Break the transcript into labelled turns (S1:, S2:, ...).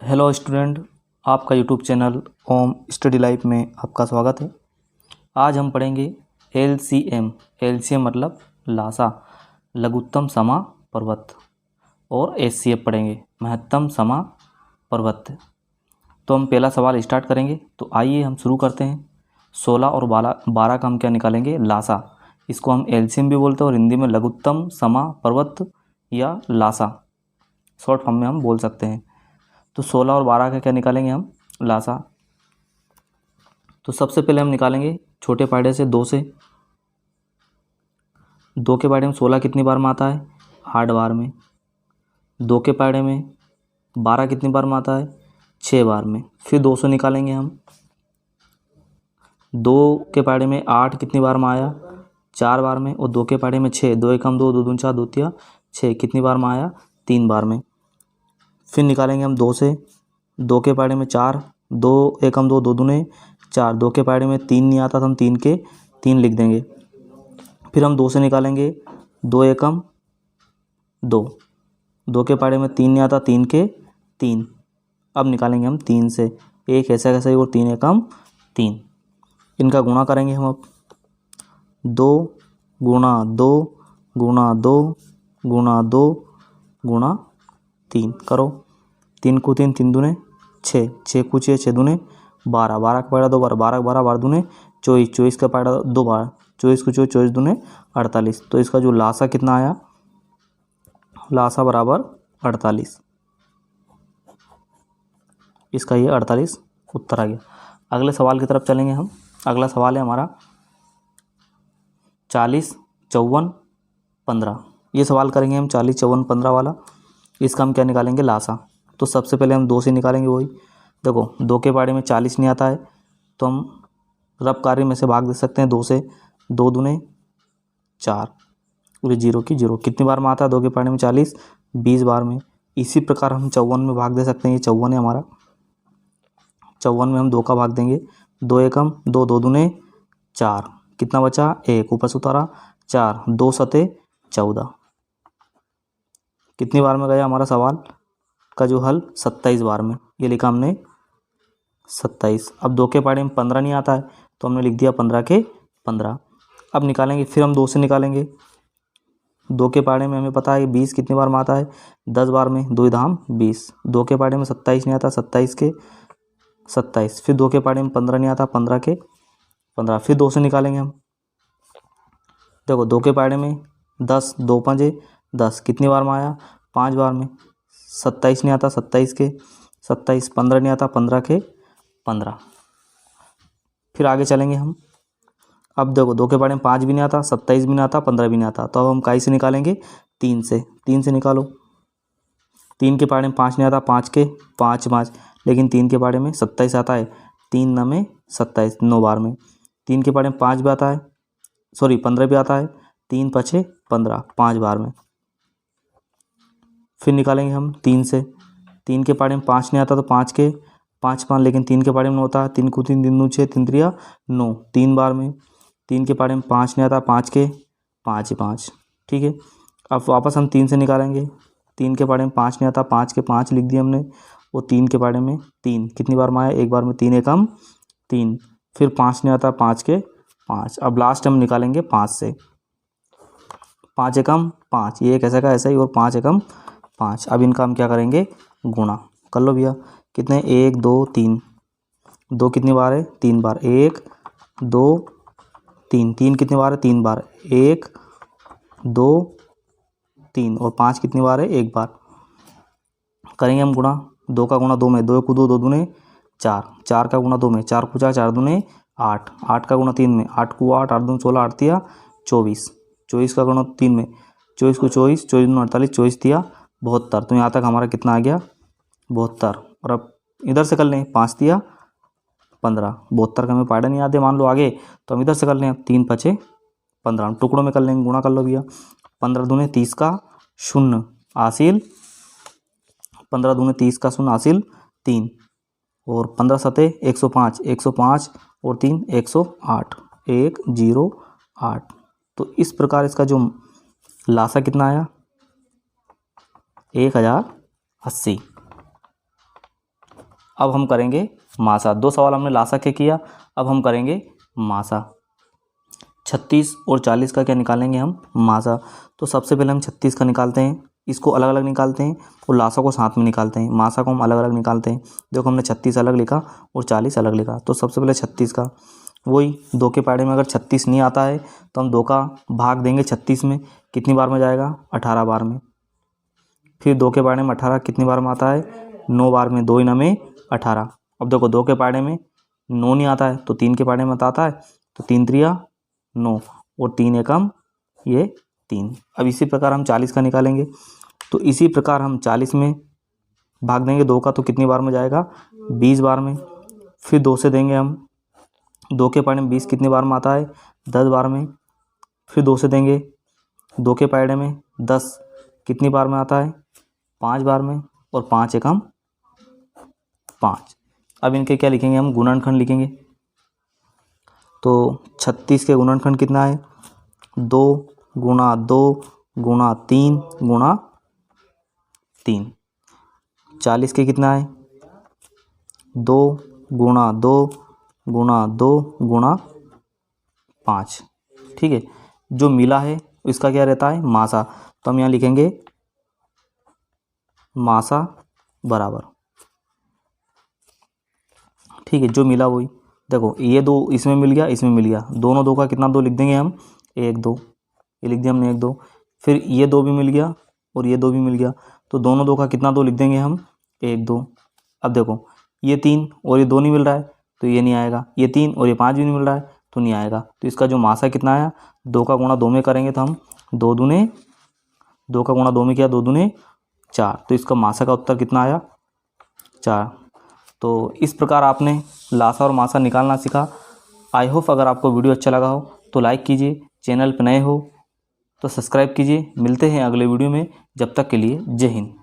S1: Hello student, आपका YouTube channel ओम study life में आपका स्वागत है। आज हम पढ़ेंगे एलसीएम। एलसीएम मतलब लासा, लघुत्तम समापवर्त, और एचसीएफ पढ़ेंगे, महत्तम समापवर्त। तो हम पहला सवाल स्टार्ट करेंगे। तो आइए हम शुरू करते हैं। 16 और 12 का हम क्या निकालेंगे? लासा। इसको हम एलसीएम भी बोलते हैं और हिंदी में लघुत्तम समापवर्त या लासा शॉर्ट फॉर्म में हम बोल सकते हैं। तो 16 और 12 का क्या निकालेंगे हम? लासा। तो सबसे पहले हम निकालेंगे छोटे पाड़े से 2 से। 2 के पाड़े में 16 कितनी बार में आता है? 8 बार में। 2 के पाड़े में 12 कितनी बार में आता है? 6 बार में। फिर 200 निकालेंगे हम। 2 के पाड़े में 8 कितनी बार में आया? 4 बार में। और 2 के पाड़े में 6, 2 एकम 2, 2 दूनी 4, 2 तिया 6 कितनी बार में आया? 3 बार में। फिर निकालेंगे हम 2 से। 2 के पाड़े में 4, 2 एकम 2, 2 दूने 4, 2 के पाड़े में 3 नहीं आता तो हम 3 के 3 लिख देंगे। फिर हम 2 से निकालेंगे 2 एकम 2, 2 के पाड़े में 3 नहीं आता, 3 के 3। अब निकालेंगे हम 3 से, एक ऐसा कैसा ही और 3 एकम 3। इनका गुणा करेंगे हम। अब 2 गुणा 2 गुणा 2 गुणा 2 गुणा 3 करो। 3 को 3, 3 दूने 6, 6 को 6, 6 दूने 12, 12 का पाड़ा 2 बार, 12 12 बार दूने 24, 24 का पाड़ा 2 बार, 24 को 24, 24 दूने 48। तो इसका जो लासा कितना आया? लासा बराबर 48। इसका ये 48 उत्तर आ गया। अगले सवाल की तरफ चलेंगे हम। अगला सवाल है हमारा 40 54 15। ये सवाल करेंगे हम 40 54 15 वाला। इसका हम क्या निकालेंगे? लासा। तो सबसे पहले हम 2 से निकालेंगे। वही देखो, 2 के पाड़े में 40 नहीं आता है तो हम रब कार्य में से भाग दे सकते हैं 2 से। 2 दूने 4 और 0 की 0 कितनी बार में आता है? 2 के पाड़े में 40, 20 बार में। इसी प्रकार हम 54 में भाग दे सकते हैं। ये 54 है हमारा। 54 में हम 2 का भाग देंगे। 2 एकम 2, 2 दूने 4, कितना बचा? 1, ऊपर से उतारा 4, 2 सते 14। कितनी बार में गया हमारा सवाल का जो हल? 27 बार में। ये लिखा हमने 27। अब 2 के पाड़े में 15 नहीं आता है तो हमने लिख दिया 15 के 15। अब निकालेंगे। फिर हम 2 से निकालेंगे। 2 के पाड़े में हमें पता है 20 कितनी बार में आता है? 10 बार में। 2 धाम 20। 2 के पाड़े में 27 नहीं आता, 27 के 27। फिर 2 के पाड़े में 15 नहीं आता, 15 के 15। फिर 2 से निकालेंगे हम। देखो, 2 के पाड़े में 10, 2 पंजे 10 कितनी बार में आया? 5 बार में। 27 नहीं आता, 27 के 27। 15 नहीं आता, 15 के 15। फिर आगे चलेंगे हम। अब देखो, 2 के पाड़े में 5 भी नहीं आता, 27 भी नहीं आता, 15 भी नहीं आता। तो अब हम काई से निकालेंगे? 3 से। 3 से निकालो। 3 के पाड़े में 5 नहीं आता, 5 के 5 5। लेकिन 3 के पाड़े में 27 आता है। 3 9 में 27, 9 बार में। 3 के पाड़े में 5 भी आता है, सॉरी 15 भी आता है। 3 5 15, 5 बार में। फिर निकालेंगे हम 3 से। 3 के पाड़े में 5 नहीं आता तो 5 के 5 5। लेकिन 3 के पाड़े में होता है 3 को 3, 3 दूनी 6, 3 3 9, 3 बार में। 3 के पाड़े में 5 नहीं आता, 5 के 5 5। ठीक है। अब वापस हम 3 से निकालेंगे। 3 के पाड़े में 5 नहीं आता, 5 के 5 लिख दिए हमने। और 3 के पाड़े में 3 कितनी बार में आया? 1 बार में। 3 एकम 3। फिर 5 नहीं आता, 5 के 5। अब लास्ट हम निकालेंगे 5 से। 5 एकम 5, ये एक ऐसा का ऐसा ही, और 5 एकम 5। अब इनका हम क्या करेंगे? गुणा कर लो भैया। कितने? 1 2 3। 2 कितनी बार है? 3 बार। 1 2 3। 3 कितनी बार है? 3 बार। 1 2 3। और 5 कितनी बार है? 1 बार। करेंगे हम गुणा। 2 का गुणा 2 में, 2 को 2, 2 दूने 4, 4 का गुणा 2 में, 4 को 4, 4 दूने 8, 8 का गुणा 3 में, 8 को 8, 8 दूने 16, 8 तिया 24, 24 का गुणा 3 में, 24 को 24, 24 दूने 48, 24 तिया 72। तो यहाँ तक हमारा कितना आ गया? 72। और अब इधर से कर लें, 5 तिया 15। 72 का हमें पायदा नहीं आते मान लो आगे, तो हम इधर से कर लें। 3 5 15, हम टुकड़ों में कर लेंगे। गुणा कर लो भैया। 15 दूने 30 का 0 हासिल, 15 दूने 30 का 0 हासिल 3। और 15 सते 105, 105 और 3 108, 108। तो इस प्रकार इसका जो लासा कितना आया? 1080। अब हम करेंगे मासा। 2 सवाल हमने लासा के किया, अब हम करेंगे मासा। 36 और 40 का क्या निकालेंगे हम? मासा। तो सबसे पहले हम 36 का निकालते हैं, इसको अलग अलग निकालते हैं और लासा को साथ में निकालते हैं। मासा को हम अलग अलग निकालते हैं। देखो हमने 36 अलग लिखा और 40 अलग लिखा। तो सबसे पहले 36 का, वही 2 के पहाड़े में अगर 36 नहीं आता है तो हम 2 का भाग देंगे 36 में, कितनी बार में जाएगा? 18 बार में। फिर 2 के पहाड़े में 18 कितनी बार में आता है? 9 बार में। 2 में 18। अब देखो 2 के पहाड़े में 9 नहीं आता है तो 3 के पहाड़े में आता है, तो 3 त्रिया 9 और 3 एकम ये 3। अब इसी प्रकार हम 40 का निकालेंगे, तो इसी प्रकार हम 40 में भाग देंगे 2 का, तो कितनी बार में जाएगा? 20 बार में। फिर 2 से देंगे हम, 2 के पहाड़े में 20 कितनी बार में आता है? 10 बार में। फिर 2 से देंगे, 2 के पहाड़े में 10 कितनी बार में आता है? 5 बार में। और 5 एकम 5। अब इनके क्या लिखेंगे हम? गुणनखंड लिखेंगे। तो 36 के गुणनखंड कितना है? 2 गुणा 2 गुणा 3 गुणा 3। 40 के कितना है? 2 गुणा 2 गुणा 2 गुणा 5। ठीक है, जो मिला है इसका क्या रहता है? मासा। तो हम यहाँ लिखेंगे मासा बराबर, ठीक है, जो मिला वही। देखो ये 2 इसमें मिल गया, इसमें मिल गया, दोनों 2 का कितना 2 लिख देंगे हम? 1 2, ये लिख दिया हमने 1 2। फिर ये 2 भी मिल गया और ये 2 भी मिल गया, तो दोनों 2 का कितना 2 लिख देंगे हम? 1 2। अब देखो ये 3 और ये 2 नहीं मिल रहा है तो ये नहीं आएगा, ये 3 और ये 5 भी नहीं मिल रहा है तो नहीं आएगा। तो इसका जो मासा कितना आया? 2 का गुणा 2 में करेंगे तो हम 2 दूने 2 का गुणा 2 में किया, 2 दूने 4, तो इसका मासा का उत्तर कितना आया? 4। तो इस प्रकार आपने लासा और मासा निकालना सीखा। आई होप अगर आपको वीडियो अच्छा लगा हो तो लाइक कीजिए, चैनल पर नए हो तो सब्सक्राइब कीजिए। मिलते हैं अगले वीडियो में, जब तक के लिए जय हिंद।